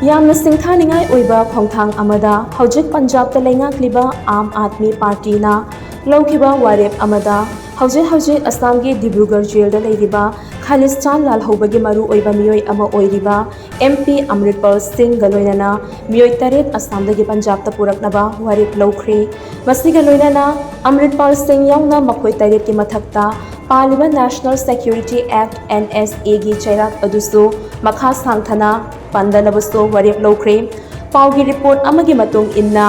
यामना सिंथानिंगाई ओइबा खोंथांग अमदा हौजिक पंजाब लेंगाक्लिबा आम आदमी पार्टी ना लौखिबा वारेप अमदा हौजिक असम की डिब्रूगढ़ जेल लेरिबा खालिस्तान लालहौबगी मरु ओइबा मियोय अमा ओइरिबा MP अमृतपाल सिंह गलोइनाना मियोय तरेत असम दगी पंजाब ता पुरकनबा वारेप लौख्री मसिगा लोइनाना अमृतपाल सिंह यावना मखोय तरेत की मथक्ता पालिबा नेशनल सिक्योरिटी एक्ट NSA की चैराक अदुसु मखा सांगथना पंदनबसो वारेप लौख्री पाउगी रिपोर्ट अमगी मतुंग इन्ना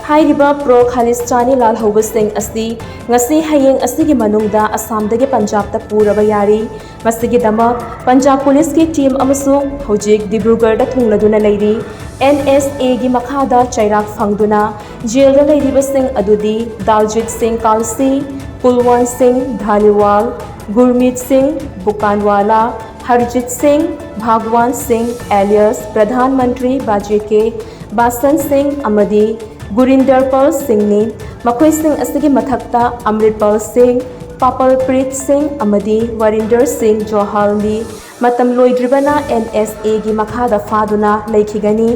हाइरिबा प्रो खालिस्तानी लालहौबसिंग असि ngasi hayeng asigi manungda assamdagi Punjab ता पूरबा यारी मसिगी दमक पंजाब पुलिस की टीम अमसु हौजिक डिब्रूगढ़ दा थुंगलदुना लेरी NSA की मखादा चैराक फंगदुना जेल दा लेरिबसिंग अदुदी दालजीत सिंह कालसी कुलवंत सिंह धालीवाल गुरमीत सिंह बुकानवाला हरजीत सिंह भागवान सिंह एलियस प्रधानमंत्री बाजेके बासन सिंह अमदी गुरिंदरपाल सिंह ने मखोय सिंह असगी मथक्ता अमृतपाल सिंह पापलप्रीत सिंह अमदी वरिंदर सिंह जोहल ने मतम लोइद्रिबना NSA की मखादा फादुना लेखिगनी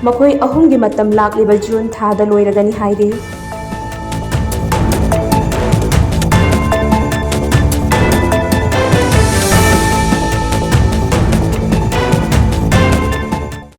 मखोय अहुम की मतम लाक्लिबा जून थादा लोइरगनी हाइरी।